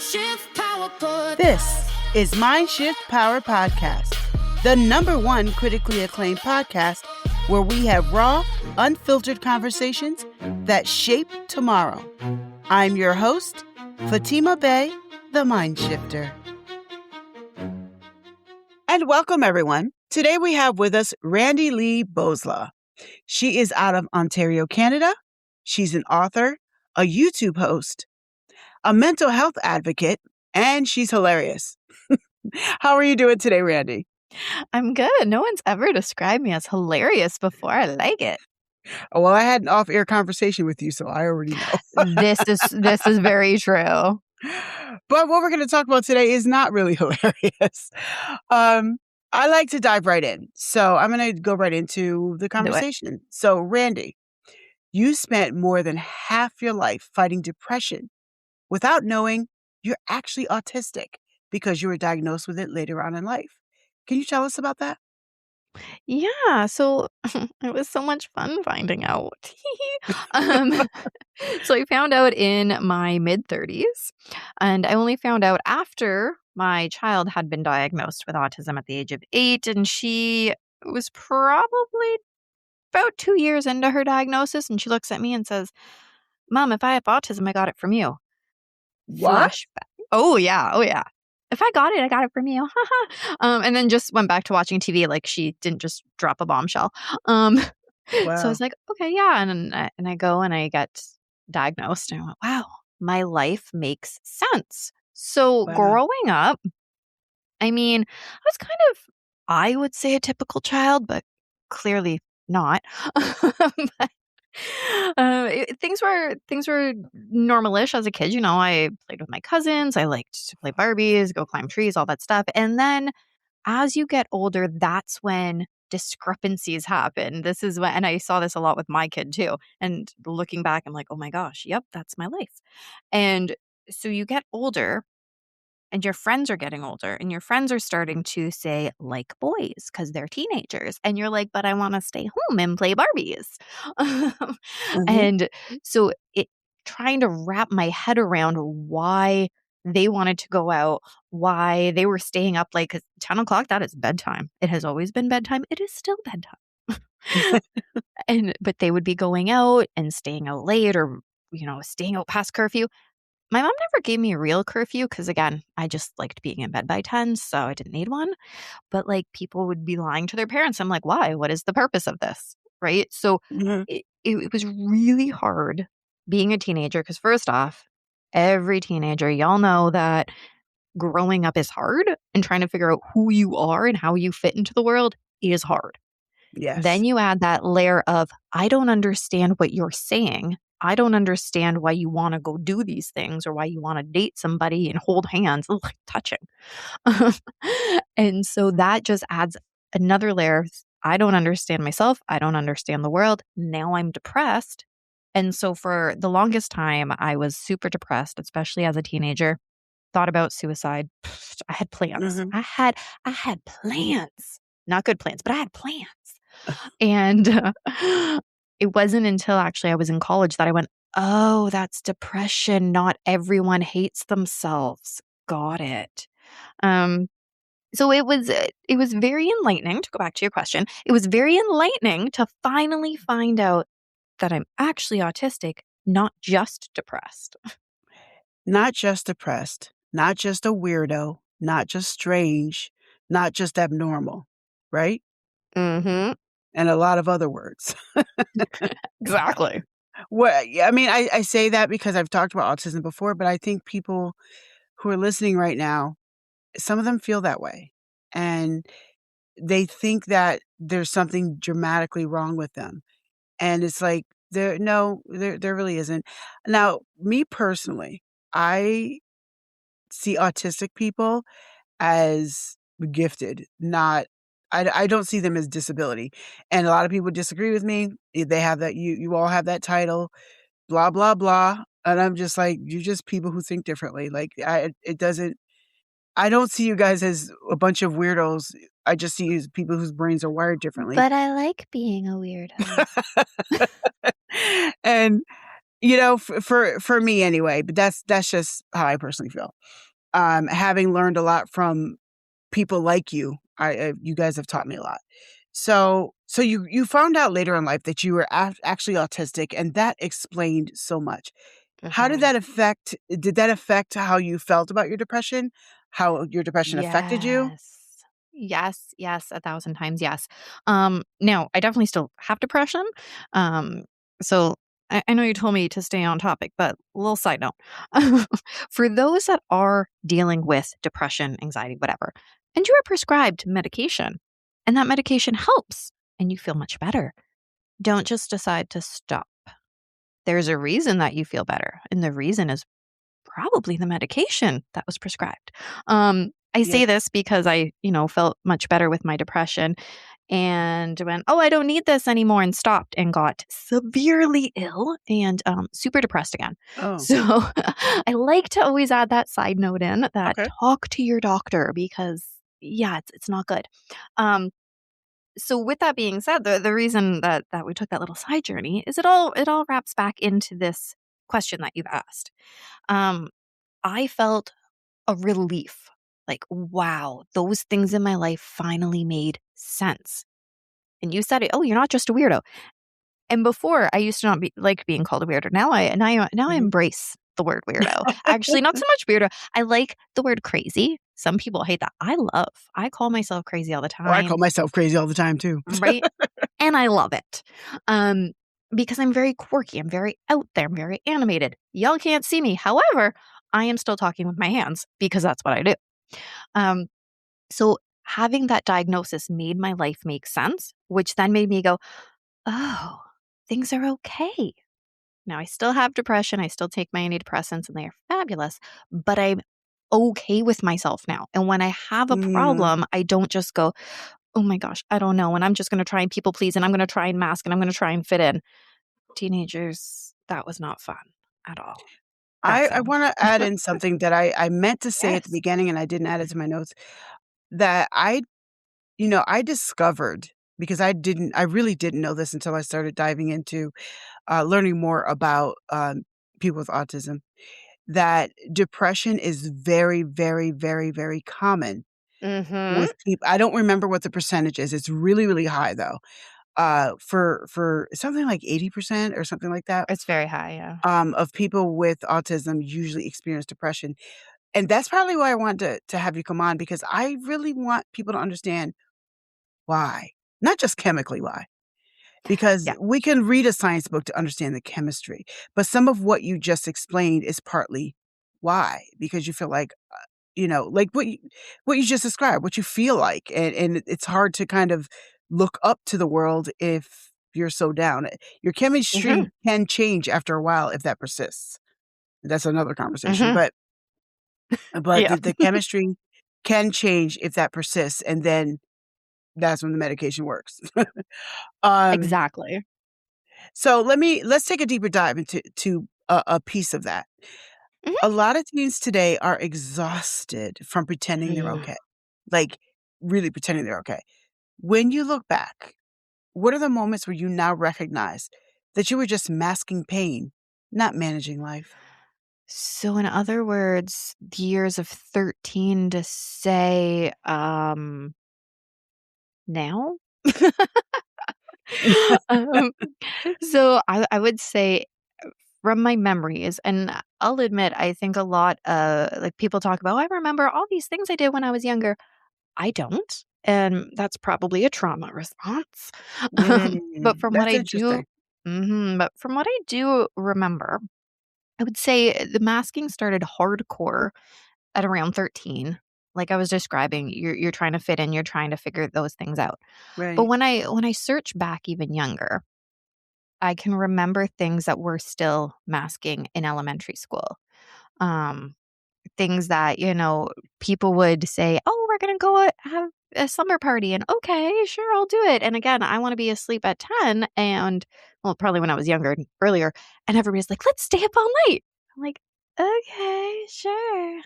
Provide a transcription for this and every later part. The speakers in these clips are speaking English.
MindShift Power Pod. This is MindShift Power Podcast, the #1 critically acclaimed podcast where we have raw, unfiltered conversations that shape tomorrow. I'm your host, Fatima Bey The MindShifter. And welcome, everyone. Today we have with us Randi-Lee Bowslaugh. She is out of Ontario, Canada. She's an author, a YouTube host, a mental health advocate, and she's hilarious. How are you doing today, Randy? I'm good. No one's ever described me as hilarious before. I like it. Oh, well, I had an off-air conversation with you, so I already know. This is very true. But what we're going to talk about today is not really hilarious. I like to dive right in. So I'm going to go right into the conversation. So, Randy, you spent more than half your life fighting depression without knowing you're actually autistic because you were diagnosed with it later on in life. Can you tell us about that? Yeah, so it was so much fun finding out. So I found out in my mid-30s, and I only found out after my child had been diagnosed with autism at the age of 8, and she was probably about 2 years into her diagnosis, and she looks at me and says, "Mom, if I have autism, I got it from you." What? Flashback. Oh, yeah. If I got it, I got it from you. And then just went back to watching TV like she didn't just drop a bombshell. So I Wow. was like, okay, yeah. And I go and I get diagnosed. And I went, wow, my life makes sense. So Wow. growing up, I mean, I was kind of, I would say a typical child, but clearly not. But, things were normalish as a kid. You know, I played with my cousins. I liked to play Barbies, go climb trees, all that stuff. And then as you get older, that's when discrepancies happen. This is when, and I saw this a lot with my kid too. And looking back, I'm like, oh my gosh, yep, that's my life. And so you get older. And your friends are getting older, and your friends are starting to say, like boys, because they're teenagers. And you're like, but I want to stay home and play Barbies. Mhm. And so trying to wrap my head around why they wanted to go out, why they were staying up like 'cause 10 o'clock, that is bedtime. It has always been bedtime. It is still bedtime. But they would be going out and staying out late or, staying out past curfew. My mom never gave me a real curfew because, again, I just liked being in bed by 10, so I didn't need one. But, people would be lying to their parents. I'm like, why? What is the purpose of this? Right? So Mhm. it was really hard being a teenager because, first off, every teenager, y'all know that growing up is hard and trying to figure out who you are and how you fit into the world is hard. Yes. Then you add that layer of, I don't understand what you're saying. I don't understand why you want to go do these things or why you want to date somebody and hold hands, like touching. And so that just adds another layer. I don't understand myself. I don't understand the world. Now I'm depressed. And so for the longest time, I was super depressed, especially as a teenager. Thought about suicide. I had plans. Mhm. I had plans. Not good plans, but I had plans. And it wasn't until actually I was in college that I went, oh, that's depression. Not everyone hates themselves. Got it. So it was very enlightening, to go back to your question. It was very enlightening to finally find out that I'm actually autistic, not just depressed. Not just depressed, not just a weirdo, not just strange, not just abnormal, right? Mm-hmm. And a lot of other words. Exactly. Well, yeah, I mean, I say that because I've talked about autism before, but I think people who are listening right now, some of them feel that way. And they think that there's something dramatically wrong with them. And it's like, there really isn't. Now, me personally, I see autistic people as gifted, not I don't see them as disability. And a lot of people disagree with me. They have that you all have that title, blah blah blah. And I'm just like, you're just people who think differently. Like I don't see you guys as a bunch of weirdos. I just see you as people whose brains are wired differently. But I like being a weirdo. And for me anyway, but that's just how I personally feel. Having learned a lot from people like you, you guys have taught me a lot. So you found out later in life that you were actually autistic, and that explained so much. How did Mhm. that affect? Did that affect how you felt about your depression? How your depression affected you? Yes. Yes, yes, 1,000 times yes. Now I definitely still have depression. Um, so I know you told me to stay on topic, but a little side note. For those that are dealing with depression, anxiety, whatever, and you are prescribed medication, and that medication helps and you feel much better, don't just decide to stop. There's a reason that you feel better, and the reason is probably the medication that was prescribed. I Yes. say this because I felt much better with my depression and went, oh, I don't need this anymore, and stopped and got severely ill and super depressed again. Oh, So I like to always add that side note in that okay. talk to your doctor because, yeah, it's not good. Um, so with that being said, the reason that we took that little side journey is it all wraps back into this question that you've asked. Um, I felt a relief. Like, wow, those things in my life finally made sense. And you said it, oh, you're not just a weirdo. And before I used to not like being called a weirdo. Now I Mhm. embrace the word weirdo. Actually, not so much weirdo. I like the word crazy. Some people hate that. I call myself crazy all the Or I call time, myself crazy all the time too. right? And I love it. Um, because I'm very quirky. I'm very out there. I'm very animated. Y'all can't see me. However, I am still talking with my hands because that's what I do. Um, so having that diagnosis made my life make sense, which then made me go, oh, things are okay. Now I still have depression. I still take my antidepressants and they are fabulous, but I'm okay with myself now. And when I have a Mm. problem, I don't just go, oh my gosh, I don't know. And I'm just going to try and people please and I'm going to try and mask and I'm going to try and fit in. Teenagers, that was not fun at all. Back I then. wanna add in something that I meant to say at the Yes. beginning, and I didn't add it to my notes, that I discovered because I really didn't know this until I started diving into, learning more about, people with autism, that depression is very, very, very, very common Mhm. with people. I don't remember what the percentage is, it's really, really high though, for something like 80% or something like that, It's very high, yeah. of people with autism usually experience depression. And that's probably why I wanted to have you come on because I really want people to understand why, not just chemically why, because Yeah. we can read a science book to understand the chemistry, but some of what you just explained is partly why, because you feel like, like what you just described, what you feel like, and it's hard to kind of look up to the world if you're so down. Your Mhm. chemistry can change after a while if that persists. That's another conversation, Mhm. but Yeah. the chemistry can change if that persists, and then that's when the medication works. Um, Exactly. so let's take a deeper dive into a piece of that. A lot of teens today are exhausted from pretending they're Mhm. okay, like, really pretending they're okay. When you look back, what are the moments where you now recognize that you were just masking pain, not managing life? So in other words, the years of 13 to say, now? Um, so I would say from my memories, and I'll admit, I think a lot, like people talk about, "Oh, I remember all these things I did when I was younger." I don't, and that's probably a trauma response. But from what That's I do interesting. but from what I do remember, I would say the masking started hardcore at around 13. Like I was describing, you're trying to fit in, you're trying to figure those things out. But Right. when I search back even younger, I can remember things that were still masking in elementary school. Um, things that people would say, "Oh, we're gonna go have a summer party," and okay, sure, I'll do it. And again, I want to be asleep at 10, and well, probably when I was younger and earlier, and everybody's like, "Let's stay up all night." I'm like, "Okay, sure."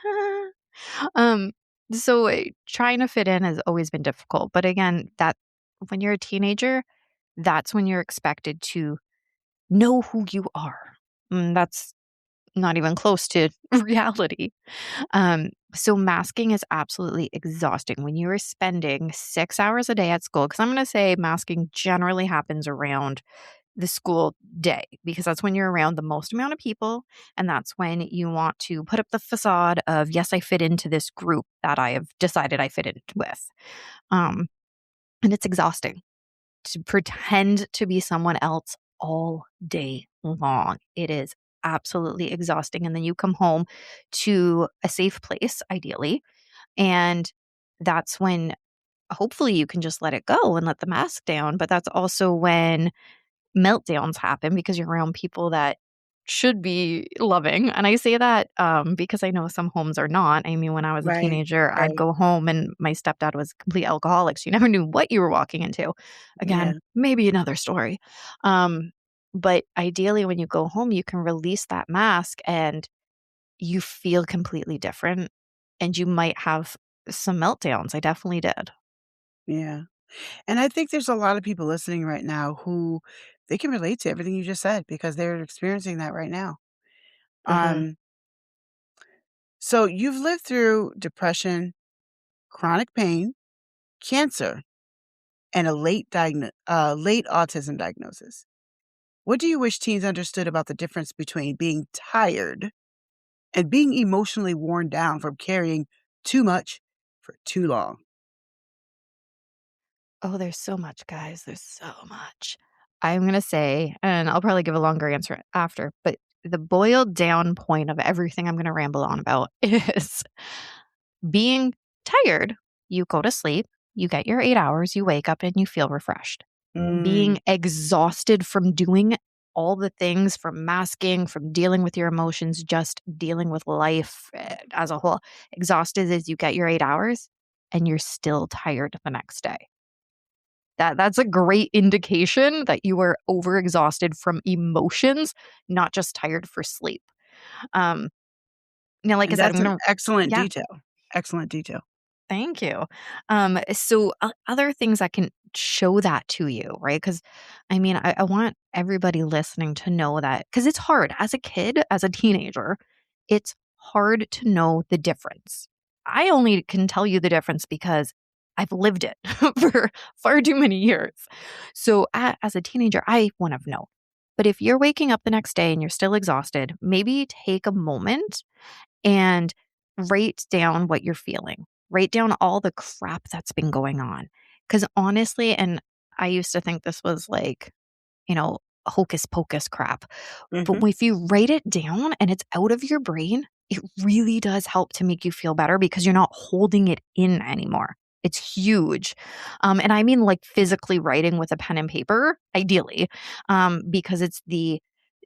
um, so trying to fit in has always been difficult, but again, that when you're a teenager, that's when you're expected to know who you are. That's not even close to reality. So masking is absolutely exhausting when you are spending 6 hours a day at school. Because I'm going to say masking generally happens around the school day because that's when you're around the most amount of people. And that's when you want to put up the facade of, yes, I fit into this group that I have decided I fit in with. Um, and it's exhausting to pretend to be someone else all day long. It is absolutely exhausting. And then you come home to a safe place, ideally. And that's when hopefully you can just let it go and let the mask down. But that's also when meltdowns happen because you're around people that should be loving. And I say that because I know some homes are not. I mean, when I was a Right, teenager, I'd right. go home and my stepdad was a complete alcoholic. So you never knew what you were walking into. Yeah, Again, maybe another story. Um, but ideally, when you go home, you can release that mask and you feel completely different. And you might have some meltdowns. I definitely did. yeah. And I think there's a lot of people listening right now who they can relate to everything you just said because they're experiencing that right now. Hmm. Um, so you've lived through depression, chronic pain, cancer, and a late autism diagnosis. What do you wish teens understood about the difference between being tired and being emotionally worn down from carrying too much for too long? Oh, there's so much, guys. There's so much. I'm going to say, and I'll probably give a longer answer after, but the boiled down point of everything I'm going to ramble on about is being tired. You go to sleep, you get your 8 hours, you wake up and you feel refreshed. Mm, Being exhausted from doing all the things, from masking, from dealing with your emotions, just dealing with life as a whole. Exhausted is you get your 8 hours and you're still tired the next day. That's a great indication that you are overexhausted from emotions, not just tired for sleep. Um, like I and said, I'm that's an gonna excellent yeah, detail. Excellent detail. thank you. So other things that can show that to you, right? Because I mean, I want everybody listening to know that because it's hard as a kid, as a teenager, it's hard to know the difference. I only can tell you the difference because I've lived it for far too many years. So as a teenager, I wouldn't have known. But if you're waking up the next day and you're still exhausted, maybe take a moment and write down what you're feeling. Write down all the crap that's been going on. Because honestly, and I used to think this was like, you know, hocus pocus crap. But Mhm. if you write it down and it's out of your brain, it really does help to make you feel better because you're not holding it in anymore. It's huge. And I mean like physically writing with a pen and paper, ideally, because it's the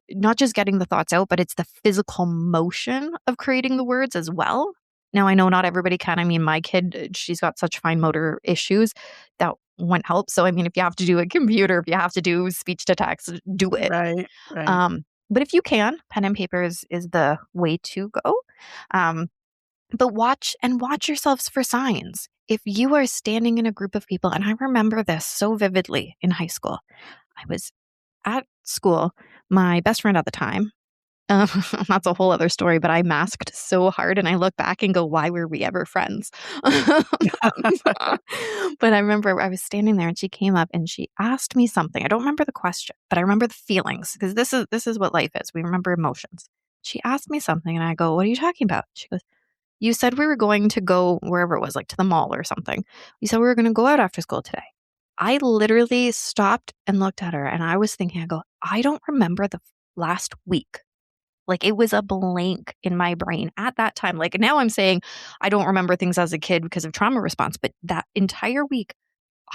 not just getting the thoughts out, but it's the physical motion of creating the words as well. Now, I know not everybody can. I mean, my kid, she's got such fine motor issues that won't help. So, I mean, if you have to do a computer, if you have to do speech to text, do it. Right, right. But if you can, pen and paper is the way to go. Um, but watch yourselves for signs. If you are standing in a group of people, and I remember this so vividly in high school, I was at school, my best friend at the time, um, that's a whole other story, but I masked so hard and I look back and go, "Why were we ever friends?" But I remember I was standing there and she came up and she asked me something. I don't remember the question, but I remember the feelings because this is what life is. We remember emotions. She asked me something and I go, "What are you talking about?" She goes, "You said we were going to go wherever it was, like to the mall or something. You said we were gonna go out after school today." I literally stopped and looked at her and I was thinking, I go, "I don't remember the last week." Like it was a blank in my brain at that time. Like now I'm saying I don't remember things as a kid because of trauma response, but that entire week,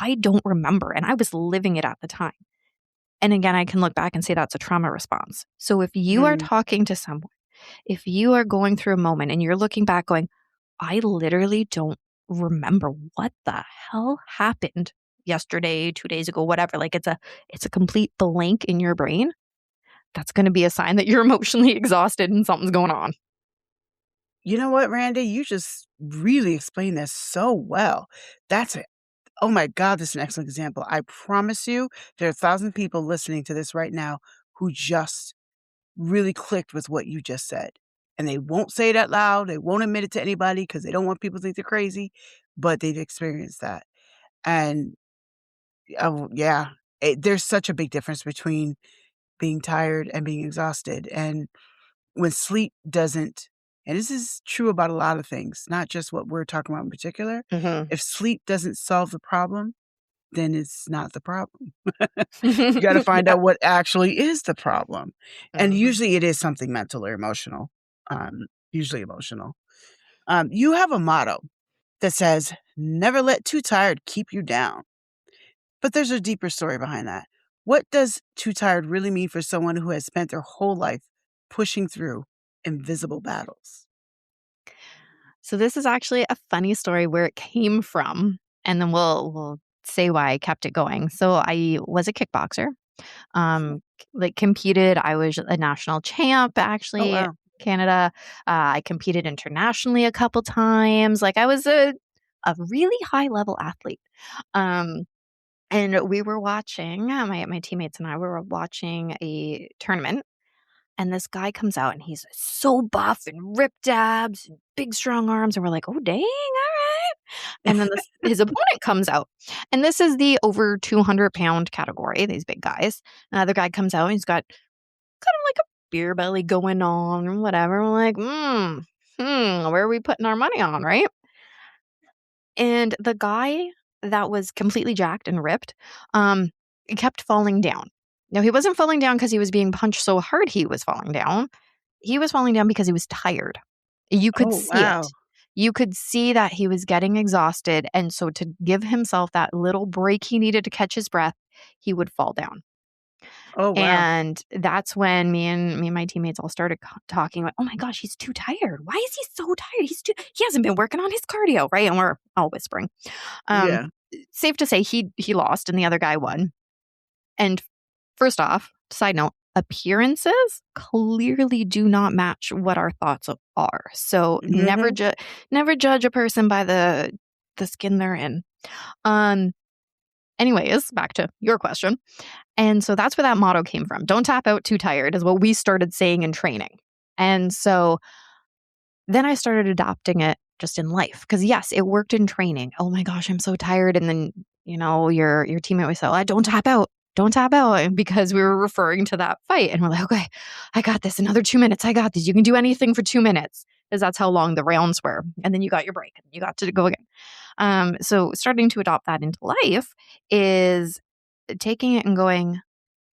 I don't remember. And I was living it at the time. And again, I can look back and say that's a trauma response. So if you are Mm. talking to someone, if you are going through a moment and you're looking back going, I literally don't remember what the hell happened yesterday, 2 days ago, whatever. Like it's a complete blank in your brain. That's going to be a sign that you're emotionally exhausted and something's going on. You know what, Randy? You just really explained this so well. That's it. Oh my god, this is an excellent example. I promise you, there are 1,000 people listening to this right now who just really clicked with what you just said. And they won't say it out loud. They won't admit it to anybody because they don't want people to think they're crazy, but they've experienced that. And oh, yeah, there's such a big difference between being tired and being exhausted. And when sleep doesn't, and this is true about a lot of things, not just what we're talking about in particular, Mhm. if sleep doesn't solve the problem, then it's not the problem. You gotta find Yep. out what actually is the problem. And Mhm. usually it is something mental or emotional, usually emotional. You have a motto that says, "Never let too tired keep you down." But there's a deeper story behind that. What does too tired really mean for someone who has spent their whole life pushing through invisible battles? So this is actually a funny story where it came from, and then we'll say why I kept it going. So I was a kickboxer. Like competed. I was a national champ Oh, actually, wow. Canada. I competed internationally a couple times. Like I was a really high level athlete. Um, and we were watching my teammates and I we were watching a tournament, and this guy comes out and he's so buff and ripped abs and big strong arms, and we're like, oh dang, all right. And then his opponent comes out, and this is the over 200-pound category, these big guys. The guy comes out and he's got kind of like a beer belly going on or whatever. We're like, where are we putting our money on, right? And the guy that was completely jacked and ripped, um, kept falling down. Now, he wasn't falling down because he was being punched so hard he was falling down. He was falling down because he was tired. You could Oh, see wow. it. You could see that he was getting exhausted, and so to give himself that little break he needed to catch his breath, he would fall down. Oh, wow. And that's when me and my teammates all started talking about, "Oh my gosh, he's too tired. Why is he so tired? He hasn't been working on his cardio," right? And we're all whispering. Um, Yeah. Safe to say he lost and the other guy won. And first off, side note, appearances clearly do not match what our thoughts are. So Mhm. never judge a person by the skin they're in. Um Anyways, back to your question. And so that's where that motto came from. Don't tap out too tired is what we started saying in training. And so then I started adopting it just in life because yes, it worked in training. Oh my gosh, I'm so tired. And then, your teammate would say, oh, don't tap out. Don't tap out. And because we were referring to that fight. And we're like, okay, I got this. Another 2 minutes. I got this. You can do anything for 2 minutes. Because that's how long the rounds were. And then you got your break and you got to go again. So starting to adopt that into life is taking it and going,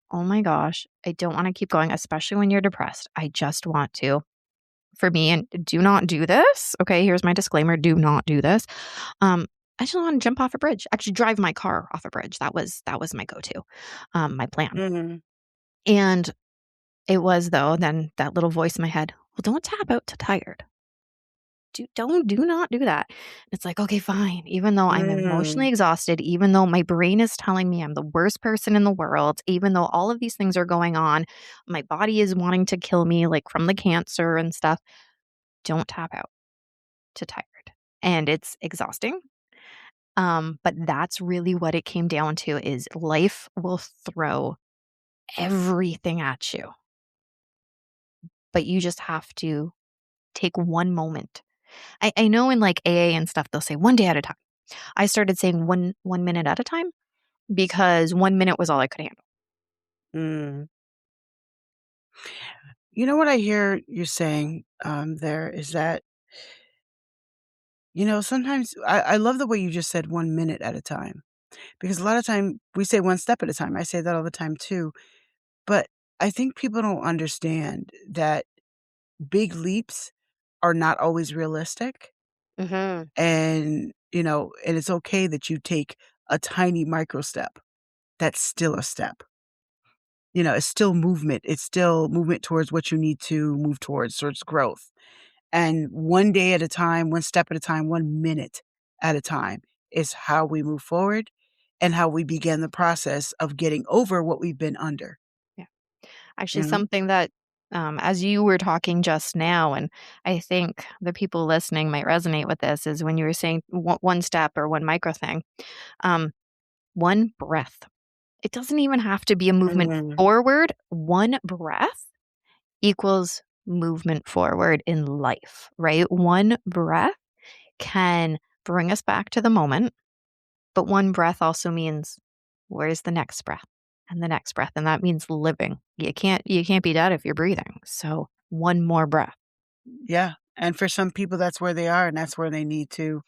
oh my gosh, I don't want to keep going, especially when you're depressed. I just want to. For me, and do not do this. Okay, here's my disclaimer: do not do this. I just want to jump off a bridge. Actually, drive my car off a bridge. That was my go-to, my plan. Mhm. And it was though. Then that little voice in my head. Well, don't tap out to tired. Do not do that. It's like, okay, fine. Even though I'm emotionally Mm. exhausted, even though my brain is telling me I'm the worst person in the world, even though all of these things are going on, my body is wanting to kill me, like from the cancer and stuff. Don't tap out to tired. And it's exhausting. But that's really what it came down to is life will throw everything at you. But you just have to take one moment. I know in like AA and stuff, they'll say one day at a time. I started saying one minute at a time because 1 minute was all I could handle. Mm. You know what I hear you saying, there is that, sometimes I love the way you just said 1 minute at a time, because a lot of time we say one step at a time. I say that all the time too, but I think people don't understand that big leaps are not always realistic, Mhm. and it's okay that you take a tiny micro step. That's still a step. It's still movement. It's still movement towards what you need to move towards growth. And one day at a time, one step at a time, 1 minute at a time is how we move forward and how we begin the process of getting over what we've been under, Yeah. Actually, you know? something that, as you were talking just now, and I think the people listening might resonate with this, is when you were saying one step or one micro thing, um, one breath. It doesn't even have to be a movement Mhm. forward. One breath equals movement forward in life, right? One breath can bring us back to the moment, but one breath also means where's the next breath and the next breath, and that means living. You can't be dead if you're breathing. So one more breath. Yeah. And for some people, that's where they are, and that's where they need to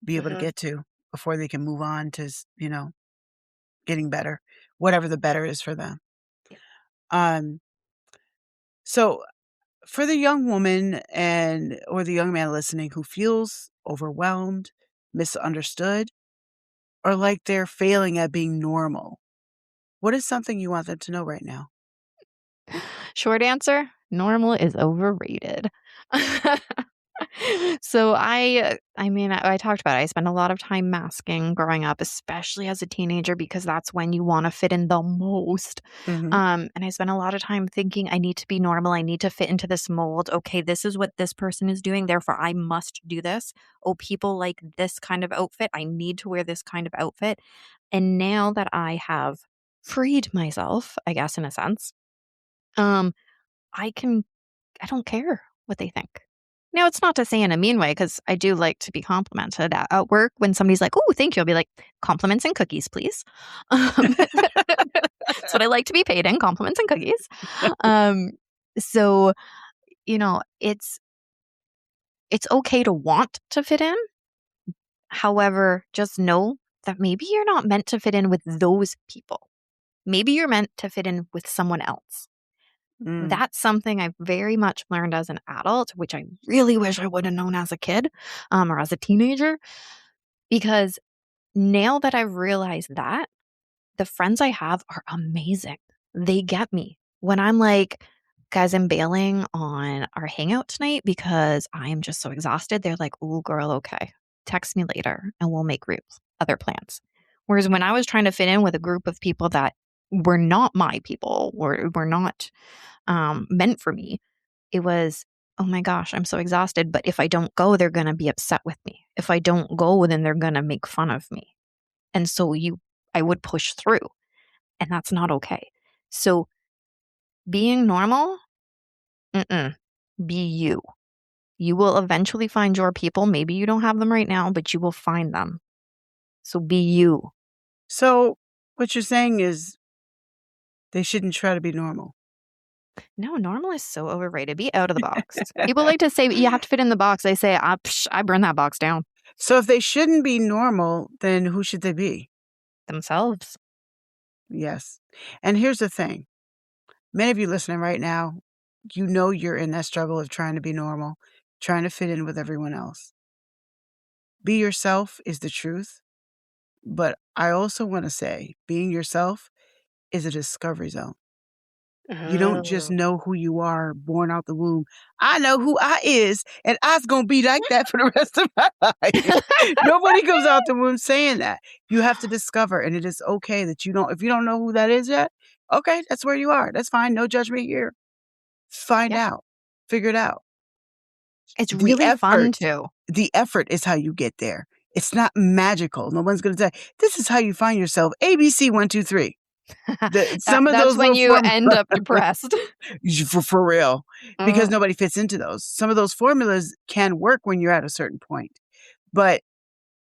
be able to get to before they can move on to, getting better, whatever the better is for them. Yeah. So for the young woman or the young man listening who feels overwhelmed, misunderstood, or like they're failing at being normal, what is something you want them to know right now? Short answer, normal is overrated. So I mean, I talked about it. I spent a lot of time masking growing up, especially as a teenager, because that's when you want to fit in the most. Mhm. And I spent a lot of time thinking I need to be normal. I need to fit into this mold. Okay, this is what this person is doing. Therefore, I must do this. Oh, people like this kind of outfit. I need to wear this kind of outfit. And now that I have freed myself, I guess, in a sense, um, I don't care what they think. Now, it's not to say in a mean way, because I do like to be complimented at work when somebody's like, "Oh, thank you." I'll be like, "Compliments and cookies, please." That's what I like to be paid in, compliments and cookies. So, it's okay to want to fit in. However, just know that maybe you're not meant to fit in with those people. Maybe you're meant to fit in with someone else. Mm. That's something I've very much learned as an adult, which I really wish I would have known as a kid, or as a teenager, because now that I've realized that, the friends I have are amazing. They get me. When I'm like, "Guys, I'm bailing on our hangout tonight because I am just so exhausted," they're like, "Ooh, girl, okay. Text me later and we'll make other plans." Whereas when I was trying to fit in with a group of people that were not my people, were not meant for me, it was, "Oh my gosh, I'm so exhausted, but if I don't go, they're gonna be upset with me. If I don't go, then they're gonna make fun of me." And so I would push through, and that's not okay. So being normal, mm-mm, be you. You will eventually find your people. Maybe you don't have them right now, but you will find them. So be you. So what you're saying is they shouldn't try to be normal. No, normal is so overrated. Be out of the box. People like to say you have to fit in the box. I say, I burn that box down. So if they shouldn't be normal, then who should they be? Themselves. Yes. And here's the thing. Many of you listening right now, you know you're in that struggle of trying to be normal, trying to fit in with everyone else. Be yourself is the truth. But I also want to say being yourself is a discovery zone. You don't just Oh. know who you are born out the womb. I know who I is, and I's going to be like that for the rest of my life. Nobody comes out the womb saying that. You have to discover, and it is okay that if you don't know who that is yet, okay, that's where you are. That's fine. No judgment here. Find Yeah. out. Figure it out. It's The really fun effort, too. the effort is how you get there. It's not magical. No one's going to say, this is how you find yourself. ABC 1, 2, 3. Some of That's those when little you formulas, end up depressed. for real, because Mhm. nobody fits into those. Some of those formulas can work when you're at a certain point, but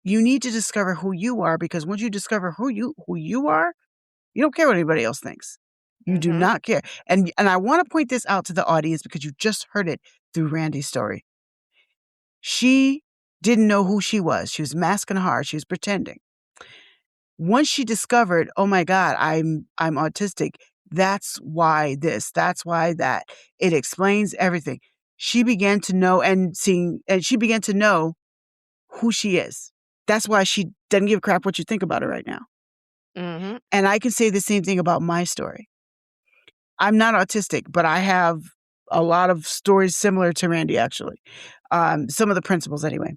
you need to discover who you are, because once you discover who you are, you don't care what anybody else thinks. You do Mhm. not care. And I want to point this out to the audience because you just heard it through Randy's story. She didn't know who she was. She was masking hard. She was pretending. Once she discovered, oh my God, I'm autistic. That's why this, that's why that. It explains everything. She began to know and she began to know who she is. That's why she doesn't give a crap what you think about her right now. Mhm. And I can say the same thing about my story. I'm not autistic, but I have a lot of stories similar to Randy, actually. Some of the principles, anyway.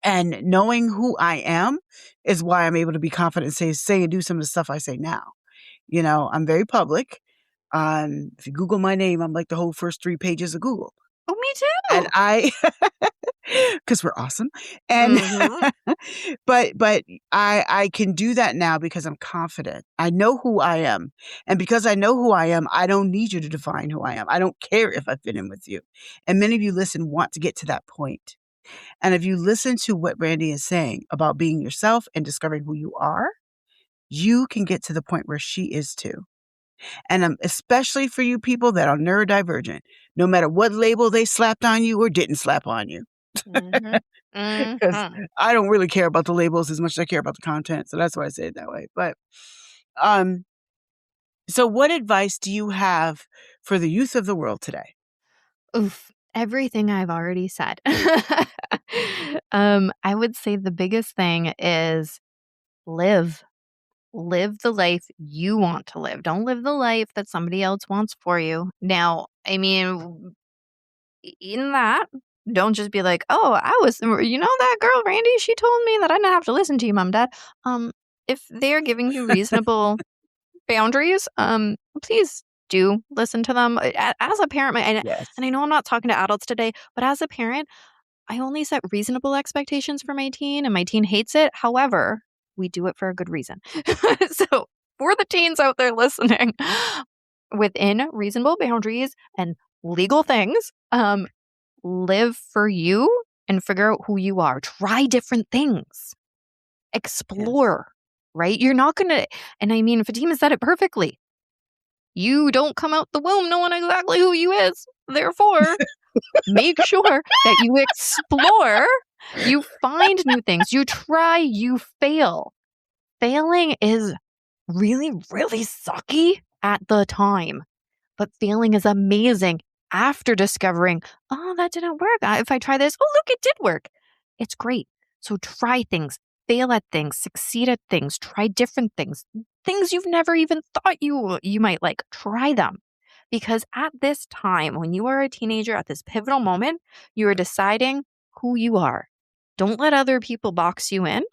And knowing who I am is why I'm able to be confident and say and do some of the stuff I say now. I'm very public. If you Google my name, I'm like the whole first 3 pages of Google. Oh, me And too. I because we're awesome. And Mhm. but I can do that now because I'm confident. I know who I am. And because I know who I am, I don't need you to define who I am. I don't care if I fit in with you. And many of you listen want to get to that point. And if you listen to what Randy is saying about being yourself and discovering who you are, you can get to the point where she is too. And especially for you people that are neurodivergent, no matter what label they slapped on you or didn't slap on you. Mhm. Because Mhm. I don't really care about the labels as much as I care about the content. So that's why I say it that way. But um, so what advice do you have for the youth of the world today? Oof, everything I've already said. I would say the biggest thing is live. Live the life you want to live. Don't live the life that somebody else wants for you. Now, I mean, in that, don't just be like, "Oh, that girl Randy, she told me that I didn't have to listen to you, mom, dad." If they're giving you reasonable boundaries, please do listen to them. As a parent, Yes. and I know I'm not talking to adults today, but as a parent, I only set reasonable expectations for my teen, and my teen hates it. However, we do it for a good reason. So, for the teens out there listening, within reasonable boundaries and legal things, live for you and figure out who you are. Try different things. Yes. Explore, right? You're not going to, and I mean, Fatima said it perfectly. You don't come out the womb knowing exactly who you is. Therefore, make sure that you explore, you find new things, you try, you fail. Failing is really, really sucky at the time, but failing is amazing after discovering, oh, that didn't work. If I try this, oh, look, it did work. It's great. So try things, fail at things, succeed at things, try different things you've never even thought you might like. Try them. Because at this time, when you are a teenager, at this pivotal moment, you are deciding who you are. Don't let other people box you in.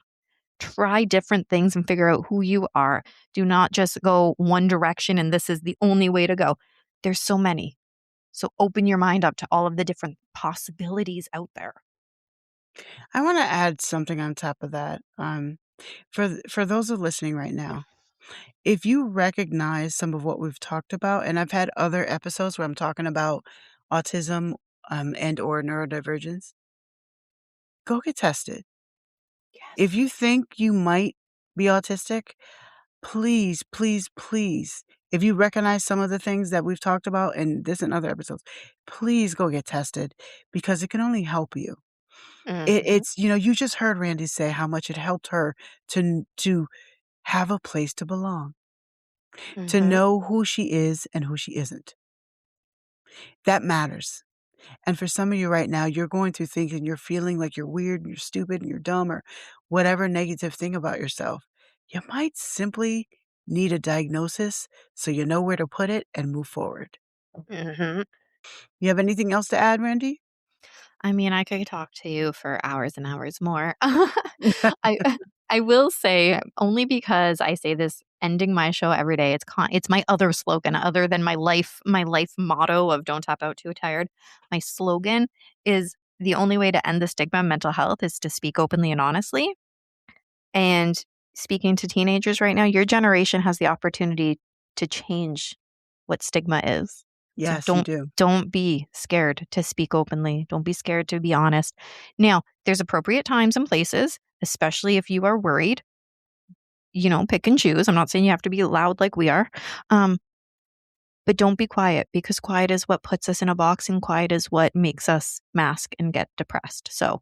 Try different things and figure out who you are. Do not just go one direction and this is the only way to go. There's so many. So open your mind up to all of the different possibilities out there. I want to add something on top of that. For those who are listening right now, if you recognize some of what we've talked about, and I've had other episodes where I'm talking about autism and or neurodivergence, go get tested. If Yes. you think you might be autistic, please, please, please, if you recognize some of the things that we've talked about in this and other episodes, please go get tested because it can only help you. Mm-hmm. You just heard Randy say how much it helped her to have a place to belong, to Mm-hmm. know who she is and who she isn't. That matters. And for some of you right now, you're going through things and you're feeling like you're weird and you're stupid and you're dumb or whatever negative thing about yourself. You might simply need a diagnosis so you know where to put it and move forward. Mm-hmm. You have anything else to add, Randy? I mean, I could talk to you for hours and hours more. I I will say only because I say this ending my show every day. It's my other slogan other than my life motto of don't tap out too tired. My slogan is the only way to end the stigma of mental health is to speak openly and honestly. And speaking to teenagers right now, your generation has the opportunity to change what stigma is. So Yes, you don't do. don't be scared to speak openly. Don't be scared to be honest. Now, there's appropriate times and places, especially if you are worried. Pick and choose. I'm not saying you have to be loud like we are. Um, but don't be quiet because quiet is what puts us in a box and quiet is what makes us mask and get depressed. So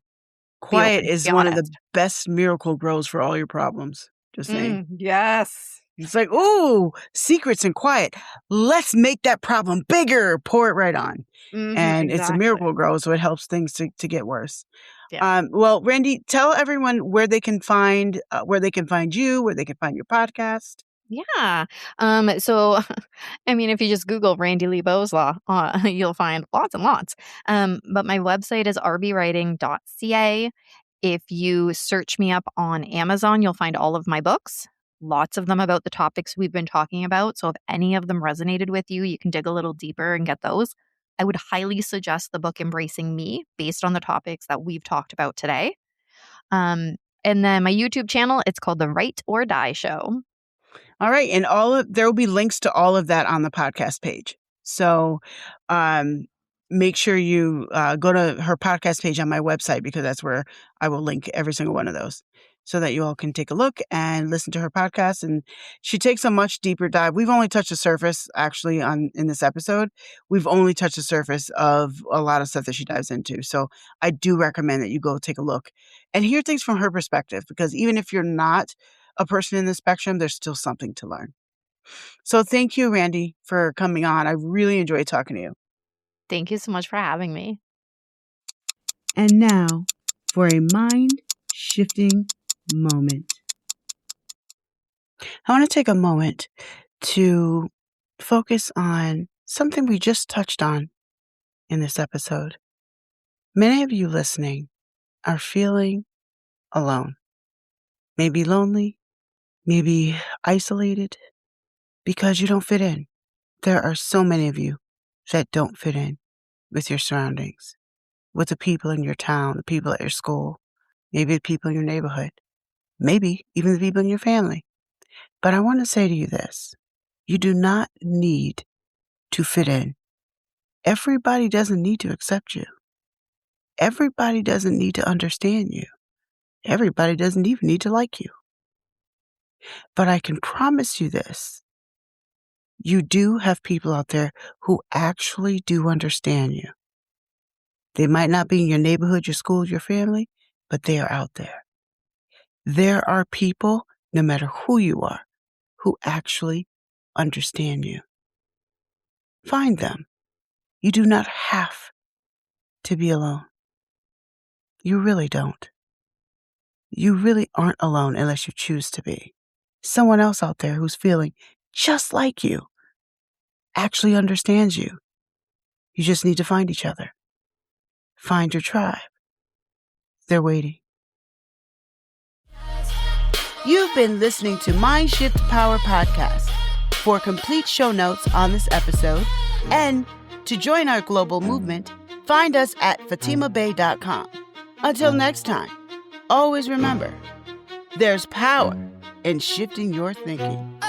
be Quiet open, is be one of the honest. best miracle grows for all your problems. Just saying. Yes. It's like, "Ooh, secrets and quiet. Let's make that problem bigger." Pour it right on. And it's a Exactly. miracle grow, so it helps things to get worse. Yeah. Well, Randy, tell everyone where they can find you, where they can find your podcast. Yeah. So I mean, if you just Google Randi-Lee Bowslaugh, you'll find lots and lots. But my website is rbwriting.ca. If you search me up on Amazon, you'll find all of my books, lots of them about the topics we've been talking about. So if any of them resonated with you, you can dig a little deeper and get those. I would highly suggest the book Embracing Me based on the topics that we've talked about today. And then my YouTube channel, it's called The Right or Die Show. All right. And there will be links to all of that on the podcast page. So make sure you go to her podcast page on my website, because that's where I will link every single one of those, so that you all can take a look and listen to her podcast. And she takes a much deeper dive. We've only touched the surface, actually, in this episode. We've only touched the surface of a lot of stuff that she dives into. So I do recommend that you go take a look and hear things from her perspective, because even if you're not a person in the spectrum, there's still something to learn. So thank you, Randi, for coming on. I really enjoyed talking to you. Thank you so much for having me. And now for a mind-shifting moment. I want to take a moment to focus on something we just touched on in this episode. Many of you listening are feeling alone, maybe lonely, maybe isolated, because you don't fit in. There are so many of you that don't fit in with your surroundings, with the people in your town, the people at your school, maybe the people in your neighborhood, maybe even the people in your family. But I want to say to you this: you do not need to fit in. Everybody doesn't need to accept you. Everybody doesn't need to understand you. Everybody doesn't even need to like you. But I can promise you this: you do have people out there who actually do understand you. They might not be in your neighborhood, your school, your family, but they are out there. There are people, no matter who you are, who actually understand you. Find them. You do not have to be alone. You really don't. You really aren't alone unless you choose to be. Someone else out there who's feeling just like you actually understands you. You just need to find each other. Find your tribe. They're waiting. You've been listening to MindShift Power Podcast. For complete show notes on this episode and to join our global movement, find us at fatimabey.com. Until next time, always remember, there's power in shifting your thinking.